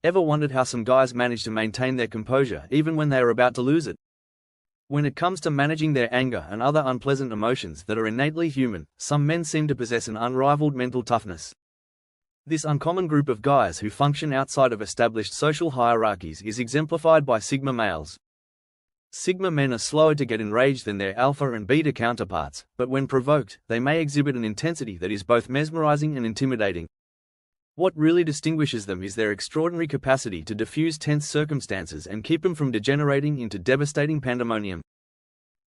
Ever wondered how some guys manage to maintain their composure even when they are about to lose it? When it comes to managing their anger and other unpleasant emotions that are innately human, some men seem to possess an unrivaled mental toughness. This uncommon group of guys who function outside of established social hierarchies is exemplified by Sigma males. Sigma men are slower to get enraged than their alpha and beta counterparts, but when provoked, they may exhibit an intensity that is both mesmerizing and intimidating. What really distinguishes them is their extraordinary capacity to diffuse tense circumstances and keep them from degenerating into devastating pandemonium.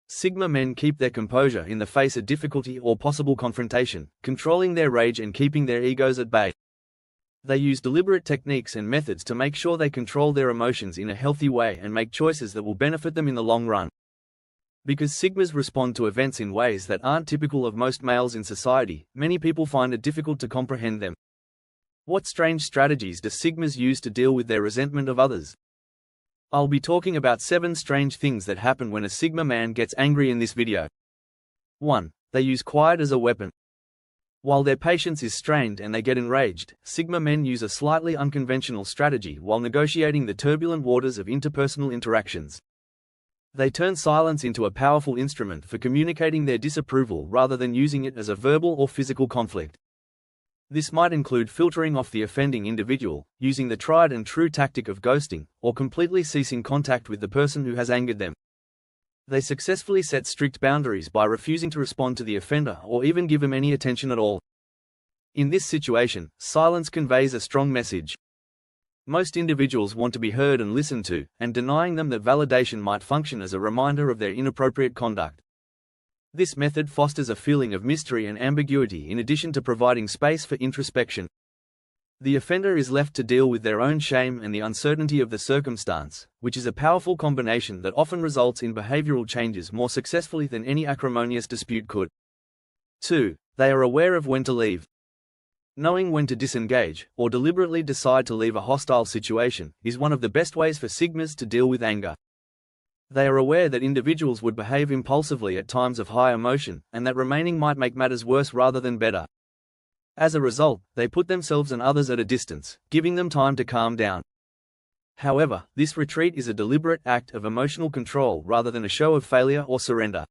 Sigma men keep their composure in the face of difficulty or possible confrontation, controlling their rage and keeping their egos at bay. They use deliberate techniques and methods to make sure they control their emotions in a healthy way and make choices that will benefit them in the long run. Because Sigmas respond to events in ways that aren't typical of most males in society, many people find it difficult to comprehend them. What strange strategies do Sigmas use to deal with their resentment of others? I'll be talking about 7 strange things that happen when a Sigma man gets angry in this video. 1. They use quiet as a weapon. While their patience is strained and they get enraged, Sigma men use a slightly unconventional strategy while negotiating the turbulent waters of interpersonal interactions. They turn silence into a powerful instrument for communicating their disapproval rather than using it as a verbal or physical conflict. This might include filtering off the offending individual, using the tried and true tactic of ghosting, or completely ceasing contact with the person who has angered them. They successfully set strict boundaries by refusing to respond to the offender or even give him any attention at all. In this situation, silence conveys a strong message. Most individuals want to be heard and listened to, and denying them that validation might function as a reminder of their inappropriate conduct. This method fosters a feeling of mystery and ambiguity in addition to providing space for introspection. The offender is left to deal with their own shame and the uncertainty of the circumstance, which is a powerful combination that often results in behavioral changes more successfully than any acrimonious dispute could. 2. They are aware of when to leave. Knowing when to disengage, or deliberately decide to leave a hostile situation, is one of the best ways for Sigmas to deal with anger. They are aware that individuals would behave impulsively at times of high emotion, and that remaining might make matters worse rather than better. As a result, they put themselves and others at a distance, giving them time to calm down. However, this retreat is a deliberate act of emotional control rather than a show of failure or surrender.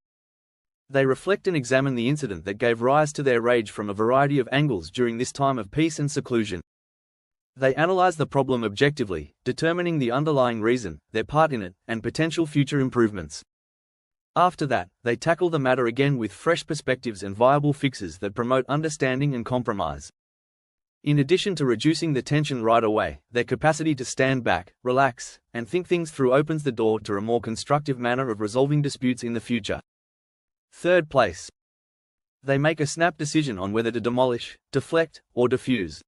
They reflect and examine the incident that gave rise to their rage from a variety of angles during this time of peace and seclusion. They analyze the problem objectively, determining the underlying reason, their part in it, and potential future improvements. After that, they tackle the matter again with fresh perspectives and viable fixes that promote understanding and compromise. In addition to reducing the tension right away, their capacity to stand back, relax, and think things through opens the door to a more constructive manner of resolving disputes in the future. 3rd place. They make a snap decision on whether to demolish, deflect, or diffuse.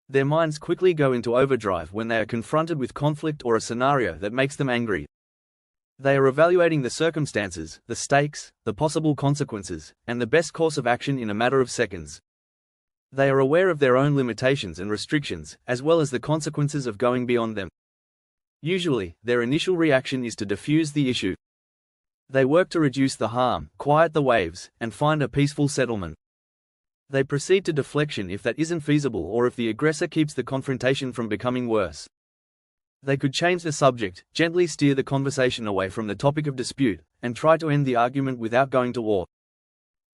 Their minds quickly go into overdrive when they are confronted with conflict or a scenario that makes them angry. They are evaluating the circumstances, the stakes, the possible consequences, and the best course of action in a matter of seconds. They are aware of their own limitations and restrictions, as well as the consequences of going beyond them. Usually, their initial reaction is to diffuse the issue. They work to reduce the harm, quiet the waves, and find a peaceful settlement. They proceed to deflection if that isn't feasible or if the aggressor keeps the confrontation from becoming worse. They could change the subject, gently steer the conversation away from the topic of dispute, and try to end the argument without going to war.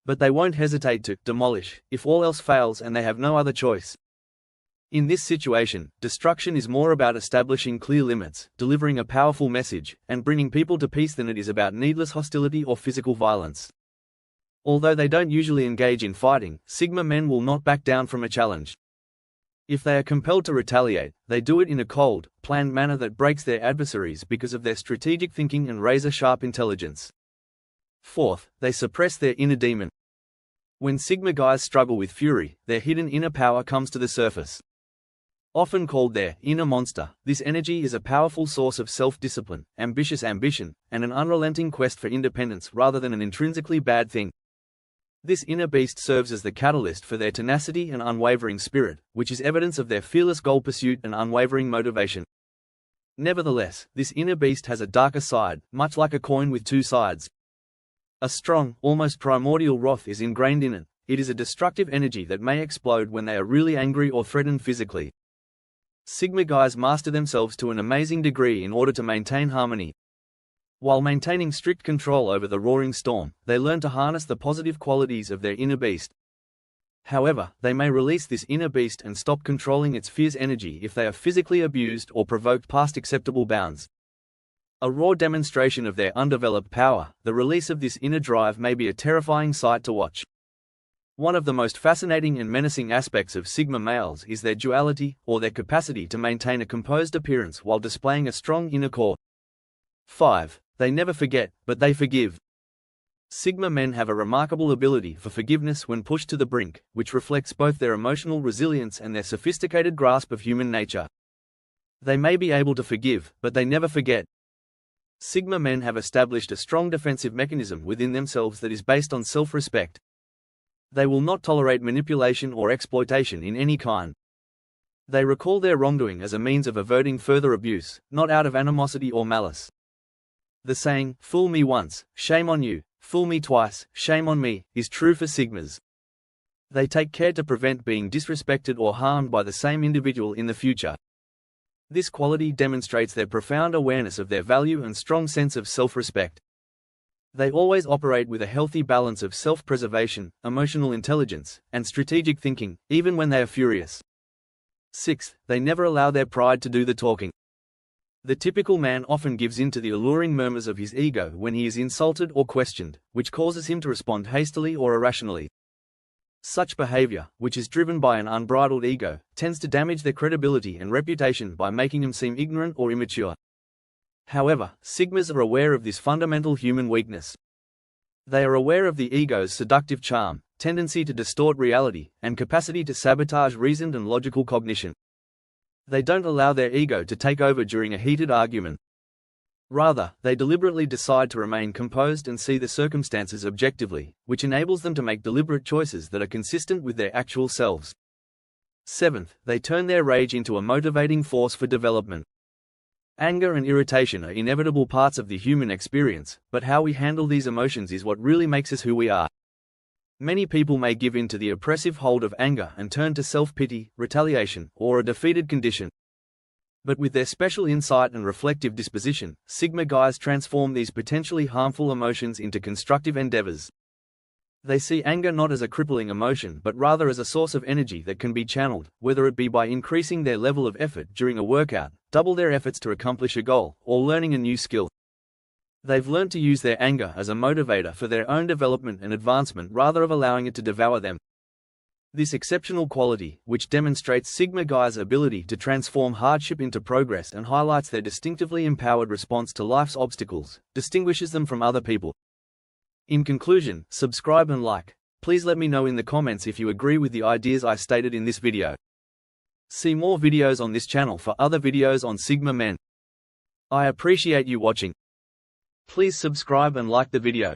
But they won't hesitate to demolish if all else fails and they have no other choice. In this situation, destruction is more about establishing clear limits, delivering a powerful message, and bringing people to peace than it is about needless hostility or physical violence. Although they don't usually engage in fighting, Sigma men will not back down from a challenge. If they are compelled to retaliate, they do it in a cold, planned manner that breaks their adversaries because of their strategic thinking and razor-sharp intelligence. 4th, they suppress their inner demon. When Sigma guys struggle with fury, their hidden inner power comes to the surface. Often called their inner monster, this energy is a powerful source of self-discipline, ambitious ambition, and an unrelenting quest for independence rather than an intrinsically bad thing. This inner beast serves as the catalyst for their tenacity and unwavering spirit, which is evidence of their fearless goal pursuit and unwavering motivation. Nevertheless, this inner beast has a darker side, much like a coin with 2 sides. A strong, almost primordial wrath is ingrained in it. It is a destructive energy that may explode when they are really angry or threatened physically. Sigma guys master themselves to an amazing degree in order to maintain harmony. While maintaining strict control over the roaring storm, they learn to harness the positive qualities of their inner beast. However, they may release this inner beast and stop controlling its fierce energy if they are physically abused or provoked past acceptable bounds. A raw demonstration of their undeveloped power, the release of this inner drive may be a terrifying sight to watch. One of the most fascinating and menacing aspects of Sigma males is their duality, or their capacity to maintain a composed appearance while displaying a strong inner core. 5. They never forget, but they forgive. Sigma men have a remarkable ability for forgiveness when pushed to the brink, which reflects both their emotional resilience and their sophisticated grasp of human nature. They may be able to forgive, but they never forget. Sigma men have established a strong defensive mechanism within themselves that is based on self-respect. They will not tolerate manipulation or exploitation in any kind. They recall their wrongdoing as a means of averting further abuse, not out of animosity or malice. The saying, "Fool me once, shame on you, fool me twice, shame on me," is true for Sigmas. They take care to prevent being disrespected or harmed by the same individual in the future. This quality demonstrates their profound awareness of their value and strong sense of self-respect. They always operate with a healthy balance of self-preservation, emotional intelligence, and strategic thinking, even when they are furious. 6. They never allow their pride to do the talking. The typical man often gives in to the alluring murmurs of his ego when he is insulted or questioned, which causes him to respond hastily or irrationally. Such behavior, which is driven by an unbridled ego, tends to damage their credibility and reputation by making them seem ignorant or immature. However, Sigmas are aware of this fundamental human weakness. They are aware of the ego's seductive charm, tendency to distort reality, and capacity to sabotage reasoned and logical cognition. They don't allow their ego to take over during a heated argument. Rather, they deliberately decide to remain composed and see the circumstances objectively, which enables them to make deliberate choices that are consistent with their actual selves. 7th, they turn their rage into a motivating force for development. Anger and irritation are inevitable parts of the human experience, but how we handle these emotions is what really makes us who we are. Many people may give in to the oppressive hold of anger and turn to self-pity, retaliation, or a defeated condition. But with their special insight and reflective disposition, Sigma guys transform these potentially harmful emotions into constructive endeavors. They see anger not as a crippling emotion but rather as a source of energy that can be channeled, whether it be by increasing their level of effort during a workout, double their efforts to accomplish a goal, or learning a new skill. They've learned to use their anger as a motivator for their own development and advancement rather than allowing it to devour them. This exceptional quality, which demonstrates Sigma guys' ability to transform hardship into progress and highlights their distinctively empowered response to life's obstacles, distinguishes them from other people. In conclusion, subscribe and like. Please let me know in the comments if you agree with the ideas I stated in this video. See more videos on this channel for other videos on Sigma men. I appreciate you watching. Please subscribe and like the video.